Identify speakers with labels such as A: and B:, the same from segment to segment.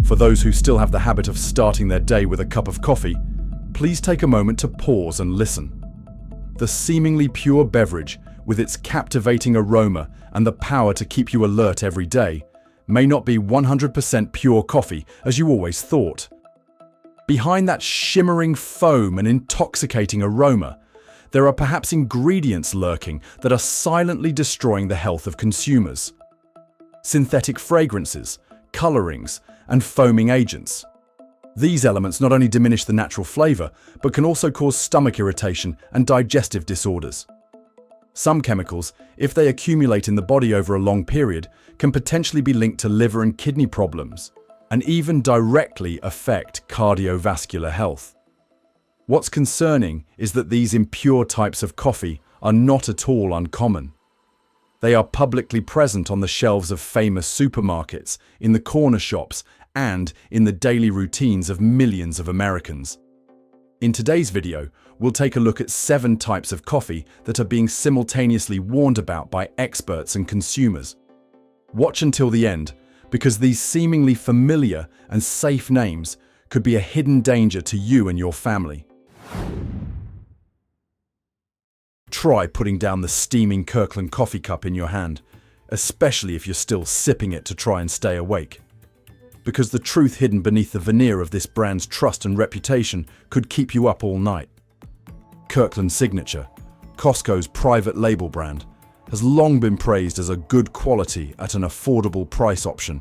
A: For those who still have the habit of starting their day with a cup of coffee, please take a moment to pause and listen. The seemingly pure beverage, with its captivating aroma and the power to keep you alert every day, may not be 100% pure coffee as you always thought. Behind that shimmering foam and intoxicating aroma, there are perhaps ingredients lurking that are silently destroying the health of consumers. Synthetic fragrances, colorings, and foaming agents. These elements not only diminish the natural flavor, but can also cause stomach irritation and digestive disorders. Some chemicals, if they accumulate in the body over a long period, can potentially be linked to liver and kidney problems, and even directly affect cardiovascular health. What's concerning is that these impure types of coffee are not at all uncommon. They are publicly present on the shelves of famous supermarkets, in the corner shops, and in the daily routines of millions of Americans. In today's video, we'll take a look at 7 types of coffee that are being simultaneously warned about by experts and consumers. Watch until the end, because these seemingly familiar and safe names could be a hidden danger to you and your family. Try putting down the steaming Kirkland coffee cup in your hand, especially if you're still sipping it to try and stay awake. Because the truth hidden beneath the veneer of this brand's trust and reputation could keep you up all night. Kirkland Signature, Costco's private label brand, has long been praised as a good quality at an affordable price option,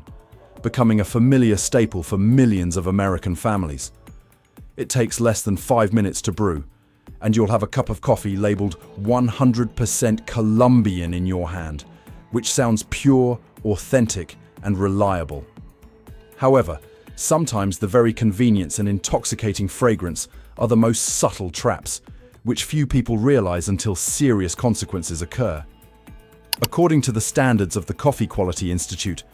A: becoming a familiar staple for millions of American families. It takes less than 5 minutes to brew, and you'll have a cup of coffee labeled 100% Colombian in your hand, which sounds pure, authentic, and reliable. However, sometimes the very convenience and intoxicating fragrance are the most subtle traps, which few people realize until serious consequences occur. According to the standards of the Coffee Quality Institute,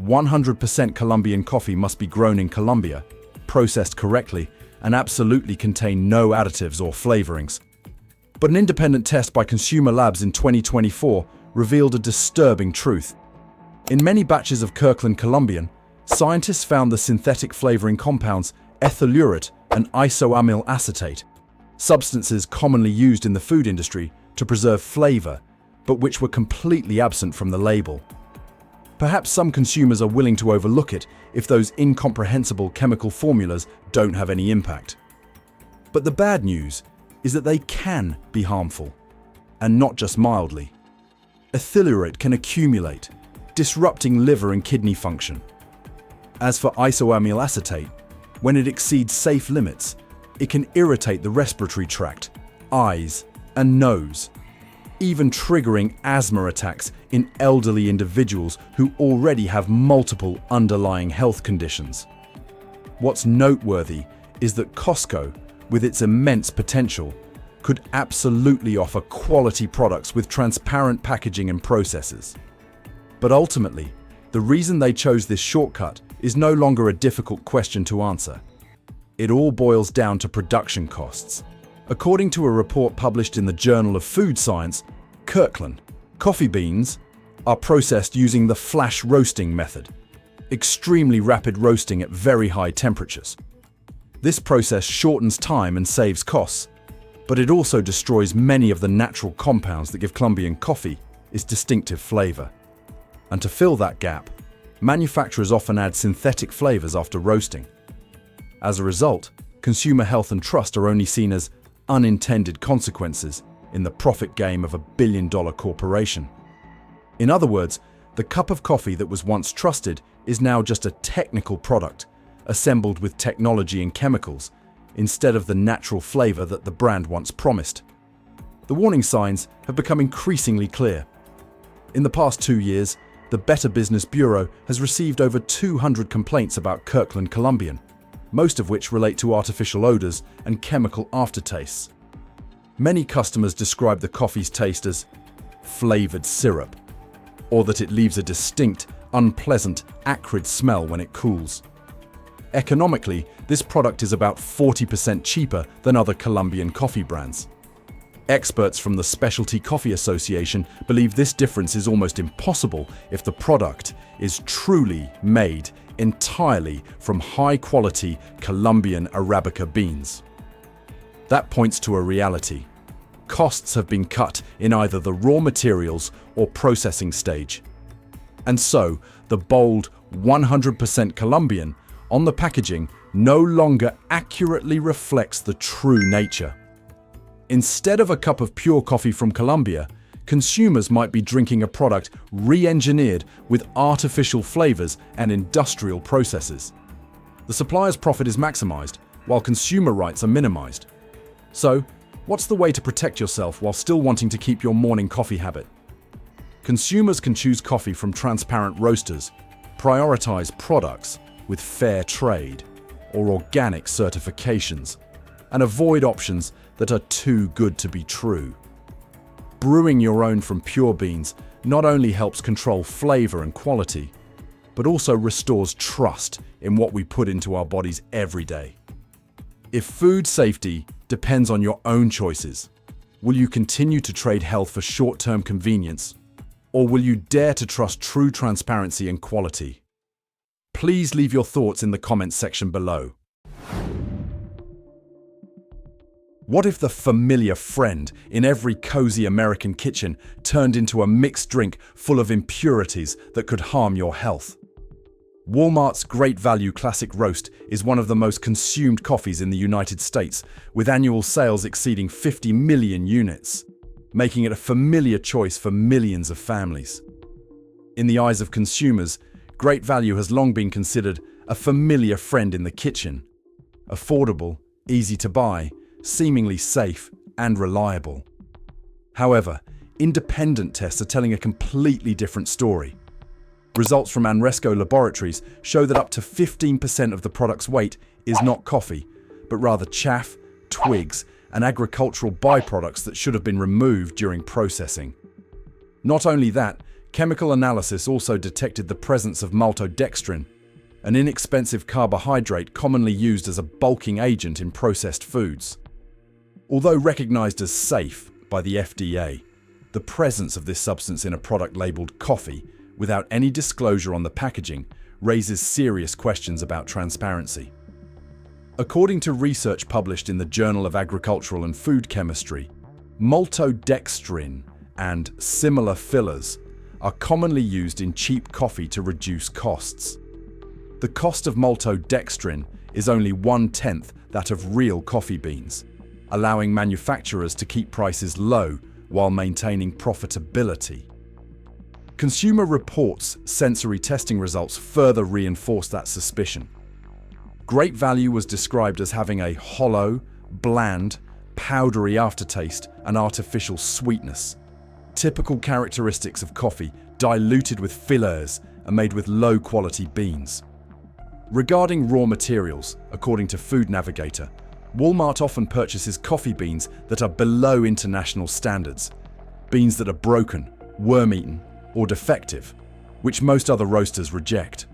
A: 100% Colombian coffee must be grown in Colombia, processed correctly, and absolutely contain no additives or flavorings. But an independent test by Consumer Labs in 2024 revealed a disturbing truth. In many batches of Kirkland Colombian, scientists found the synthetic flavoring compounds ethyl urate and isoamyl acetate, substances commonly used in the food industry to preserve flavor, but which were completely absent from the label. Perhaps some consumers are willing to overlook it if those incomprehensible chemical formulas don't have any impact. But the bad news is that they can be harmful, and not just mildly. Ethyl urate can accumulate, disrupting liver and kidney function. As for isoamyl acetate, when it exceeds safe limits, it can irritate the respiratory tract, eyes, and nose, even triggering asthma attacks in elderly individuals who already have multiple underlying health conditions. What's noteworthy is that Costco, with its immense potential, could absolutely offer quality products with transparent packaging and processes. But ultimately, the reason they chose this shortcut is no longer a difficult question to answer. It all boils down to production costs. According to a report published in the Journal of Food Science, Kirkland coffee beans are processed using the flash roasting method, extremely rapid roasting at very high temperatures. This process shortens time and saves costs, but it also destroys many of the natural compounds that give Colombian coffee its distinctive flavor. And to fill that gap, manufacturers often add synthetic flavors after roasting. As a result, consumer health and trust are only seen as unintended consequences in the profit game of a billion-dollar corporation. In other words, the cup of coffee that was once trusted is now just a technical product, assembled with technology and chemicals, instead of the natural flavor that the brand once promised. The warning signs have become increasingly clear. In the past 2 years, the Better Business Bureau has received over 200 complaints about Kirkland Colombian, most of which relate to artificial odors and chemical aftertastes. Many customers describe the coffee's taste as flavored syrup, or that it leaves a distinct, unpleasant, acrid smell when it cools. Economically, this product is about 40% cheaper than other Colombian coffee brands. Experts from the Specialty Coffee Association believe this difference is almost impossible if the product is truly made entirely from high-quality Colombian Arabica beans. That points to a reality. Costs have been cut in either the raw materials or processing stage. And so, the bold 100% Colombian on the packaging no longer accurately reflects the true nature. Instead of a cup of pure coffee from Colombia, consumers might be drinking a product re-engineered with artificial flavors and industrial processes. The supplier's profit is maximized, while consumer rights are minimized. So, what's the way to protect yourself while still wanting to keep your morning coffee habit? Consumers can choose coffee from transparent roasters, prioritize products with fair trade or organic certifications, and avoid options that are too good to be true. Brewing your own from pure beans not only helps control flavor and quality, but also restores trust in what we put into our bodies every day. If food safety depends on your own choices, will you continue to trade health for short-term convenience, or will you dare to trust true transparency and quality? Please leave your thoughts in the comments section below. What if the familiar friend in every cozy American kitchen turned into a mixed drink full of impurities that could harm your health? Walmart's Great Value Classic Roast is one of the most consumed coffees in the United States, with annual sales exceeding 50 million units, making it a familiar choice for millions of families. In the eyes of consumers, Great Value has long been considered a familiar friend in the kitchen. Affordable, easy to buy, seemingly safe and reliable. However, independent tests are telling a completely different story. Results from Anresco Laboratories show that up to 15% of the product's weight is not coffee, but rather chaff, twigs, and agricultural byproducts that should have been removed during processing. Not only that, chemical analysis also detected the presence of maltodextrin, an inexpensive carbohydrate commonly used as a bulking agent in processed foods. Although recognized as safe by the FDA, the presence of this substance in a product labeled coffee without any disclosure on the packaging raises serious questions about transparency. According to research published in the Journal of Agricultural and Food Chemistry, maltodextrin and similar fillers are commonly used in cheap coffee to reduce costs. The cost of maltodextrin is only 1/10 that of real coffee beans, allowing manufacturers to keep prices low while maintaining profitability. Consumer Reports' sensory testing results further reinforce that suspicion. Great Value was described as having a hollow, bland, powdery aftertaste and artificial sweetness, typical characteristics of coffee diluted with fillers and made with low-quality beans. Regarding raw materials, according to Food Navigator, Walmart often purchases coffee beans that are below international standards, beans that are broken, worm-eaten, or defective, which most other roasters reject.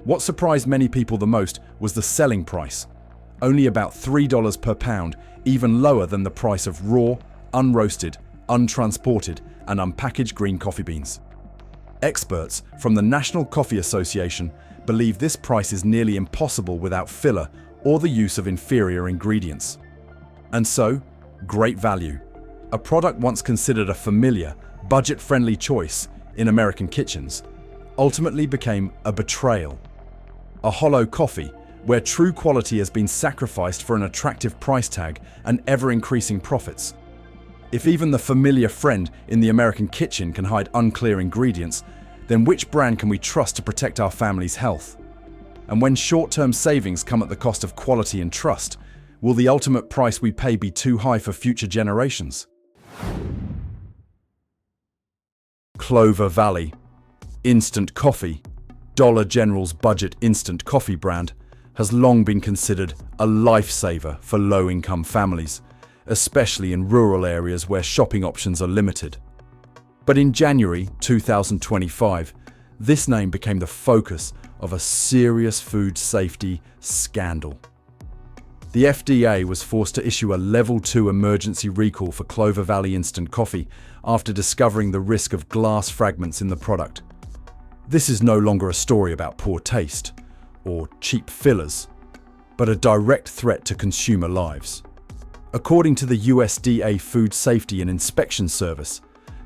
A: What surprised many people the most was the selling price, only about $3 per pound, even lower than the price of raw, unroasted, untransported, and unpackaged green coffee beans. Experts from the National Coffee Association believe this price is nearly impossible without filler or the use of inferior ingredients. And so, Great Value, a product once considered a familiar, budget-friendly choice in American kitchens, ultimately became a betrayal. A hollow coffee where true quality has been sacrificed for an attractive price tag and ever-increasing profits. If even the familiar friend in the American kitchen can hide unclear ingredients, then which brand can we trust to protect our family's health? And when short-term savings come at the cost of quality and trust, will the ultimate price we pay be too high for future generations? Clover Valley, instant coffee, Dollar General's budget instant coffee brand, has long been considered a lifesaver for low-income families, especially in rural areas where shopping options are limited. But in January 2025, this name became the focus of a serious food safety scandal. The FDA was forced to issue a Level 2 emergency recall for Clover Valley instant coffee after discovering the risk of glass fragments in the product. This is no longer a story about poor taste, or cheap fillers, but a direct threat to consumer lives. According to the USDA Food Safety and Inspection Service,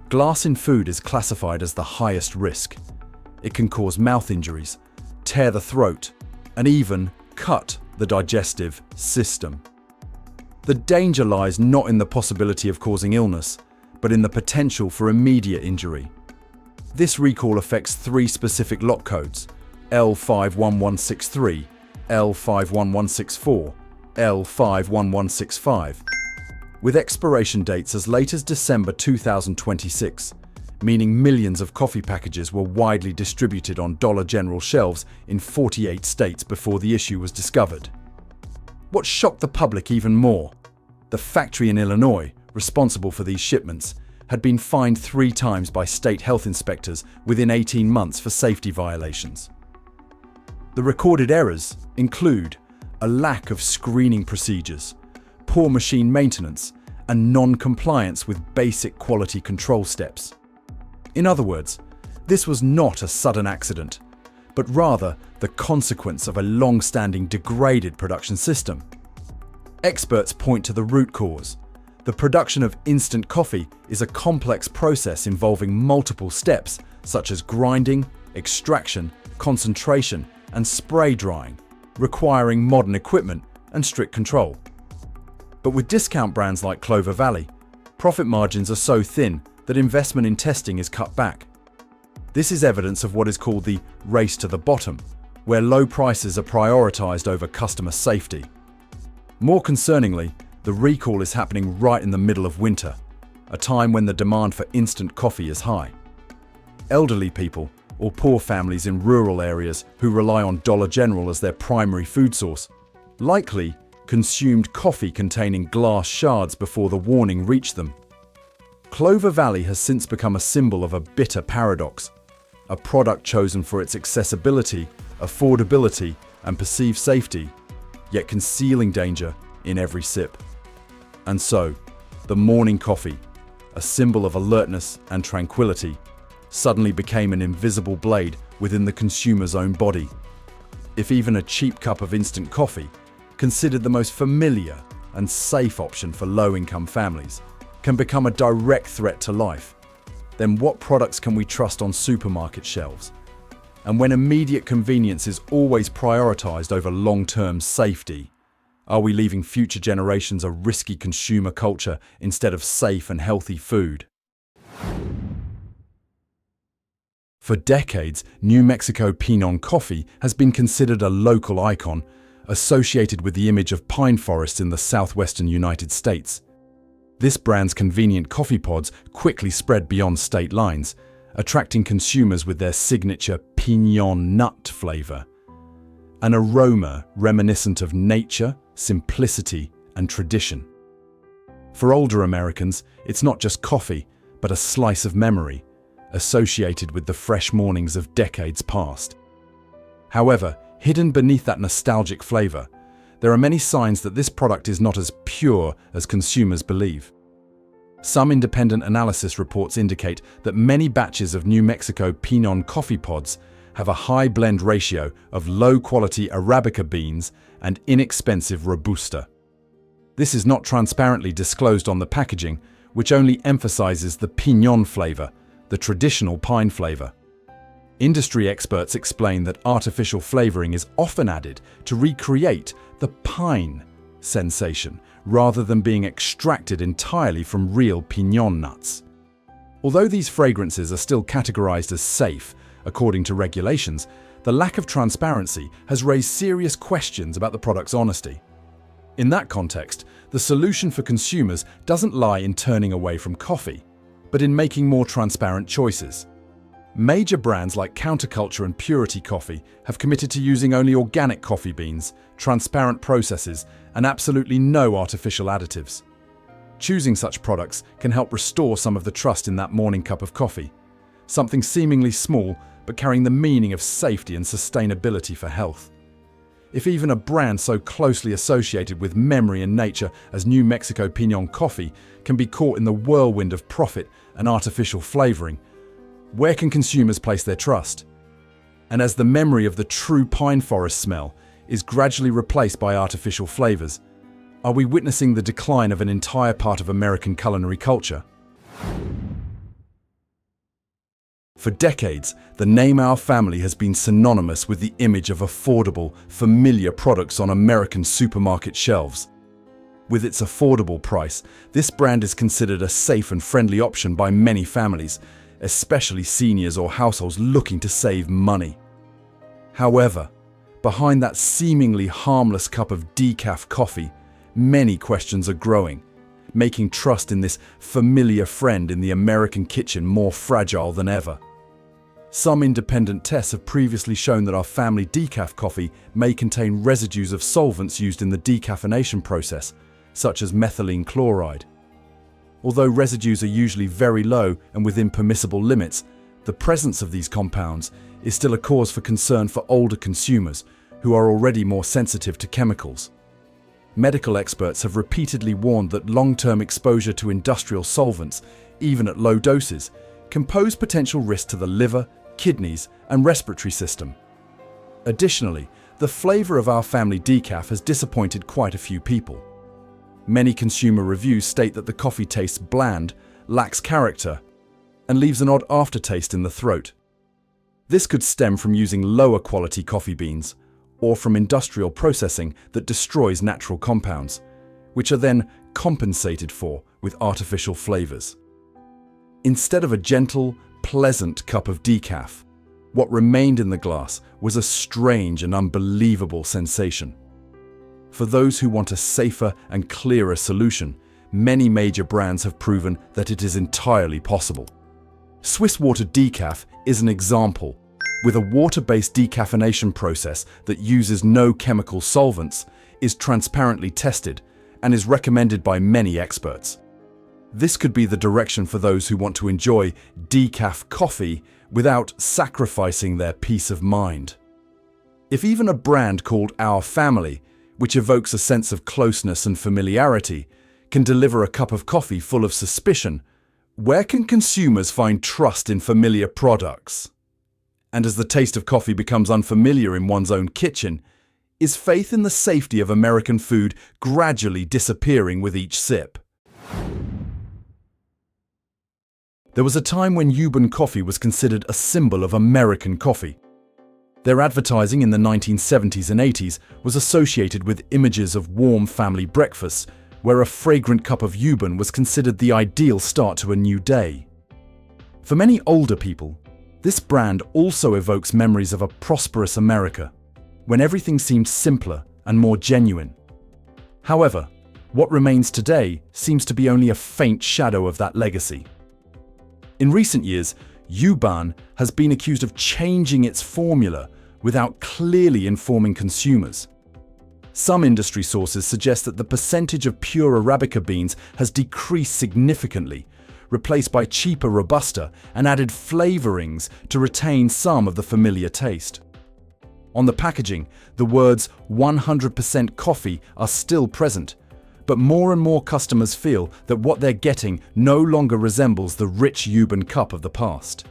A: glass in food is classified as the highest risk. It can cause mouth injuries, tear the throat, and even cut the digestive system. The danger lies not in the possibility of causing illness, but in the potential for immediate injury. This recall affects 3 specific lot codes: L51163, L51164, L51165, with expiration dates as late as December 2026, meaning millions of coffee packages were widely distributed on Dollar General shelves in 48 states before the issue was discovered. What shocked the public even more? The factory in Illinois, responsible for these shipments, had been fined 3 times by state health inspectors within 18 months for safety violations. The recorded errors include a lack of screening procedures, poor machine maintenance, and non-compliance with basic quality control steps. In other words, this was not a sudden accident, but rather the consequence of a long-standing degraded production system. Experts point to the root cause. The production of instant coffee is a complex process involving multiple steps such as grinding, extraction, concentration, and spray drying, requiring modern equipment and strict control. But with discount brands like Clover Valley, profit margins are so thin that investment in testing is cut back. This is evidence of what is called the race to the bottom, where low prices are prioritized over customer safety. More concerningly, the recall is happening right in the middle of winter, a time when the demand for instant coffee is high. Elderly people or poor families in rural areas who rely on Dollar General as their primary food source likely consumed coffee containing glass shards before the warning reached them. Clover Valley has since become a symbol of a bitter paradox, a product chosen for its accessibility, affordability, and perceived safety, yet concealing danger in every sip. And so, the morning coffee, a symbol of alertness and tranquility, suddenly became an invisible blade within the consumer's own body. If even a cheap cup of instant coffee, considered the most familiar and safe option for low-income families, can become a direct threat to life, then what products can we trust on supermarket shelves? And when immediate convenience is always prioritized over long-term safety, are we leaving future generations a risky consumer culture instead of safe and healthy food? For decades, New Mexico Pinon coffee has been considered a local icon, associated with the image of pine forests in the southwestern United States. This brand's convenient coffee pods quickly spread beyond state lines, attracting consumers with their signature pinon nut flavor, an aroma reminiscent of nature, simplicity, and tradition. For older Americans, it's not just coffee, but a slice of memory, associated with the fresh mornings of decades past. However, hidden beneath that nostalgic flavor, there are many signs that this product is not as pure as consumers believe. Some independent analysis reports indicate that many batches of New Mexico Pinon coffee pods have a high blend ratio of low-quality Arabica beans and inexpensive Robusta. This is not transparently disclosed on the packaging, which only emphasizes the pinon flavor, the traditional pine flavor. Industry experts explain that artificial flavoring is often added to recreate the pine sensation rather than being extracted entirely from real pinon nuts. Although these fragrances are still categorized as safe, according to regulations, the lack of transparency has raised serious questions about the product's honesty. In that context, the solution for consumers doesn't lie in turning away from coffee, but in making more transparent choices. Major brands like Counterculture and Purity Coffee have committed to using only organic coffee beans, transparent processes, and absolutely no artificial additives. Choosing such products can help restore some of the trust in that morning cup of coffee, something seemingly small but carrying the meaning of safety and sustainability for health. If even a brand so closely associated with memory and nature as New Mexico Pinon coffee can be caught in the whirlwind of profit and artificial flavoring, where can consumers place their trust? And as the memory of the true pine forest smell is gradually replaced by artificial flavors, are we witnessing the decline of an entire part of American culinary culture? For decades, the name Our Family has been synonymous with the image of affordable, familiar products on American supermarket shelves. With its affordable price, this brand is considered a safe and friendly option by many families, especially seniors or households looking to save money. However, behind that seemingly harmless cup of decaf coffee, many questions are growing, making trust in this familiar friend in the American kitchen more fragile than ever. Some independent tests have previously shown that Our Family decaf coffee may contain residues of solvents used in the decaffeination process, such as methylene chloride. Although residues are usually very low and within permissible limits, the presence of these compounds is still a cause for concern for older consumers who are already more sensitive to chemicals. Medical experts have repeatedly warned that long-term exposure to industrial solvents, even at low doses, can pose potential risk to the liver, kidneys, and respiratory system. Additionally, the flavor of Our Family decaf has disappointed quite a few people. Many consumer reviews state that the coffee tastes bland, lacks character, and leaves an odd aftertaste in the throat. This could stem from using lower quality coffee beans or from industrial processing that destroys natural compounds, which are then compensated for with artificial flavors. Instead of a gentle, pleasant cup of decaf, what remained in the glass was a strange and unbelievable sensation. For those who want a safer and clearer solution, many major brands have proven that it is entirely possible. Swiss Water Decaf is an example. With a water-based decaffeination process that uses no chemical solvents, is transparently tested, and is recommended by many experts. This could be the direction for those who want to enjoy decaf coffee without sacrificing their peace of mind. If even a brand called Our Family, which evokes a sense of closeness and familiarity, can deliver a cup of coffee full of suspicion, where can consumers find trust in familiar products? And as the taste of coffee becomes unfamiliar in one's own kitchen, is faith in the safety of American food gradually disappearing with each sip? There was a time when Yuban coffee was considered a symbol of American coffee. Their advertising in the 1970s and 80s was associated with images of warm family breakfasts, where a fragrant cup of Yuban was considered the ideal start to a new day. For many older people, this brand also evokes memories of a prosperous America, when everything seemed simpler and more genuine. However, what remains today seems to be only a faint shadow of that legacy. In recent years, Yuban has been accused of changing its formula without clearly informing consumers. Some industry sources suggest that the percentage of pure Arabica beans has decreased significantly, replaced by cheaper Robusta and added flavorings to retain some of the familiar taste. On the packaging, the words 100% coffee are still present, but more and more customers feel that what they're getting no longer resembles the rich Yuban cup of the past.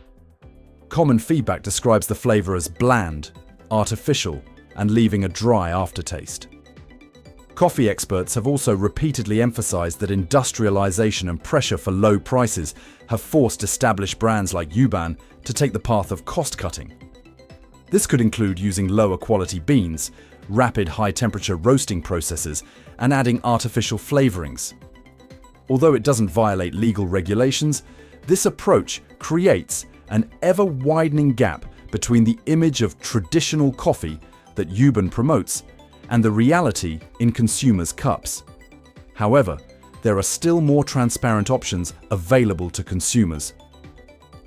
A: Common feedback describes the flavor as bland, artificial, and leaving a dry aftertaste. Coffee experts have also repeatedly emphasized that industrialization and pressure for low prices have forced established brands like Yuban to take the path of cost-cutting. This could include using lower quality beans, rapid high-temperature roasting processes, and adding artificial flavorings. Although it doesn't violate legal regulations, this approach creates an ever-widening gap between the image of traditional coffee that Yuban promotes and the reality in consumers' cups. However, there are still more transparent options available to consumers.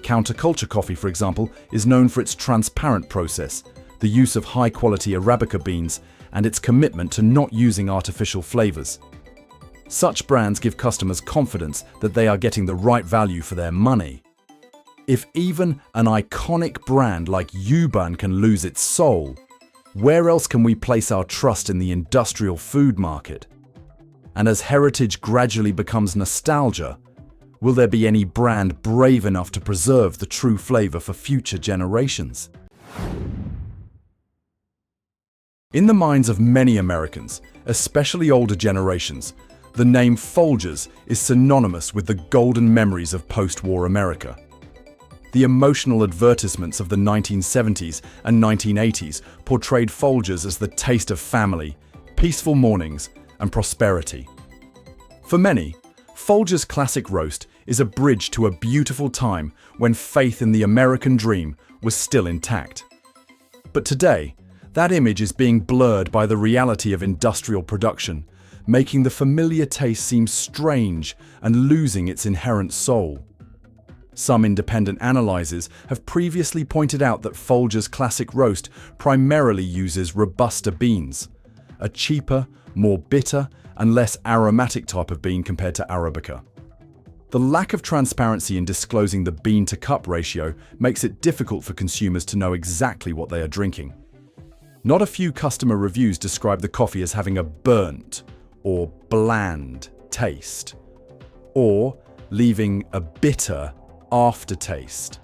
A: Counterculture coffee, for example, is known for its transparent process, the use of high-quality Arabica beans, and its commitment to not using artificial flavors. Such brands give customers confidence that they are getting the right value for their money. If even an iconic brand like Yuban can lose its soul, where else can we place our trust in the industrial food market? And as heritage gradually becomes nostalgia, will there be any brand brave enough to preserve the true flavor for future generations? In the minds of many Americans, especially older generations, the name Folgers is synonymous with the golden memories of post-war America. The emotional advertisements of the 1970s and 1980s portrayed Folgers as the taste of family, peaceful mornings, and prosperity. For many, Folgers Classic Roast is a bridge to a beautiful time when faith in the American dream was still intact. But today, that image is being blurred by the reality of industrial production, making the familiar taste seem strange and losing its inherent soul. Some independent analyzers have previously pointed out that Folgers Classic Roast primarily uses Robusta beans, a cheaper, more bitter, and less aromatic type of bean compared to Arabica. The lack of transparency in disclosing the bean-to-cup ratio makes it difficult for consumers to know exactly what they are drinking. Not a few customer reviews describe the coffee as having a burnt or bland taste, or leaving a bitter aftertaste,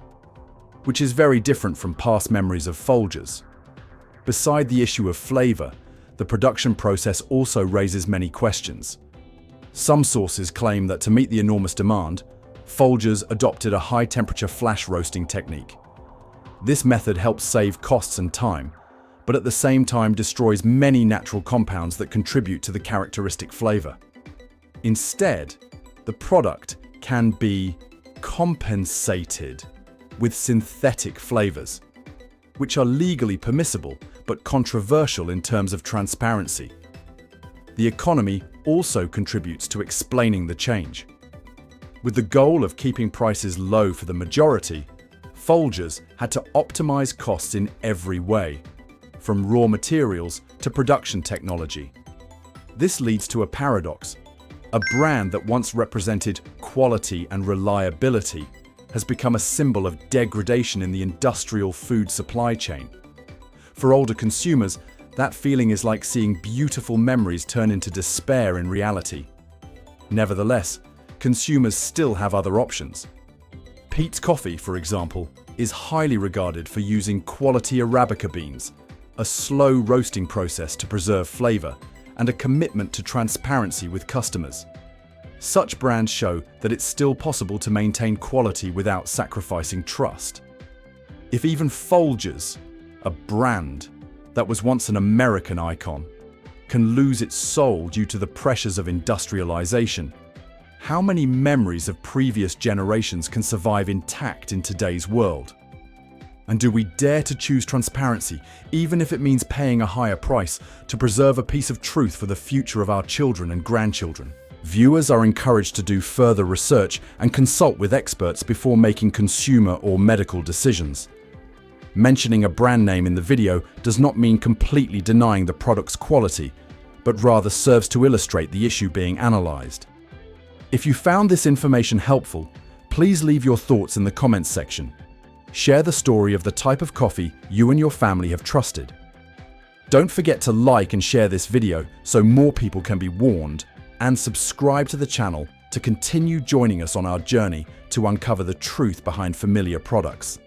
A: which is very different from past memories of Folgers. Beside the issue of flavor, the production process also raises many questions. Some sources claim that to meet the enormous demand, Folgers adopted a high-temperature flash roasting technique. This method helps save costs and time, but at the same time destroys many natural compounds that contribute to the characteristic flavor. Instead, the product can be compensated with synthetic flavors, which are legally permissible but controversial in terms of transparency. The economy also contributes to explaining the change. With the goal of keeping prices low for the majority, Folgers had to optimize costs in every way, from raw materials to production technology. This leads to a paradox. A brand that once represented quality and reliability has become a symbol of degradation in the industrial food supply chain. For older consumers, that feeling is like seeing beautiful memories turn into despair in reality. Nevertheless, consumers still have other options. Peet's Coffee, for example, is highly regarded for using quality Arabica beans, a slow roasting process to preserve flavor, and a commitment to transparency with customers. Such brands show that it's still possible to maintain quality without sacrificing trust. If even Folgers, a brand that was once an American icon, can lose its soul due to the pressures of industrialization, how many memories of previous generations can survive intact in today's world? And do we dare to choose transparency, even if it means paying a higher price, to preserve a piece of truth for the future of our children and grandchildren? Viewers are encouraged to do further research and consult with experts before making consumer or medical decisions. Mentioning a brand name in the video does not mean completely denying the product's quality, but rather serves to illustrate the issue being analyzed. If you found this information helpful, please leave your thoughts in the comments section. Share the story of the type of coffee you and your family have trusted. Don't forget to like and share this video so more people can be warned, and subscribe to the channel to continue joining us on our journey to uncover the truth behind familiar products.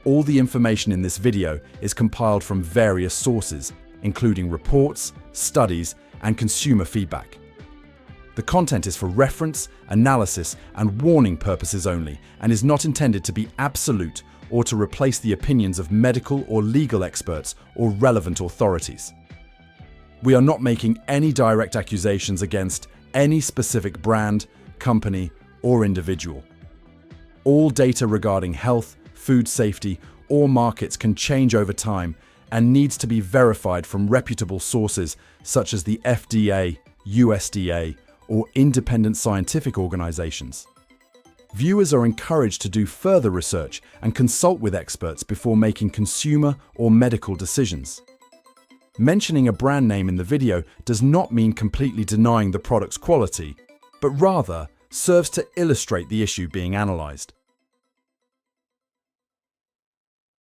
A: All the information in this video is compiled from various sources, including reports, studies, and consumer feedback. The content is for reference, analysis, and warning purposes only, and is not intended to be absolute or to replace the opinions of medical or legal experts or relevant authorities. We are not making any direct accusations against any specific brand, company, or individual. All data regarding health, food safety, or markets can change over time and needs to be verified from reputable sources such as the FDA, USDA, or independent scientific organizations. Viewers are encouraged to do further research and consult with experts before making consumer or medical decisions. Mentioning a brand name in the video does not mean completely denying the product's quality, but rather serves to illustrate the issue being analyzed.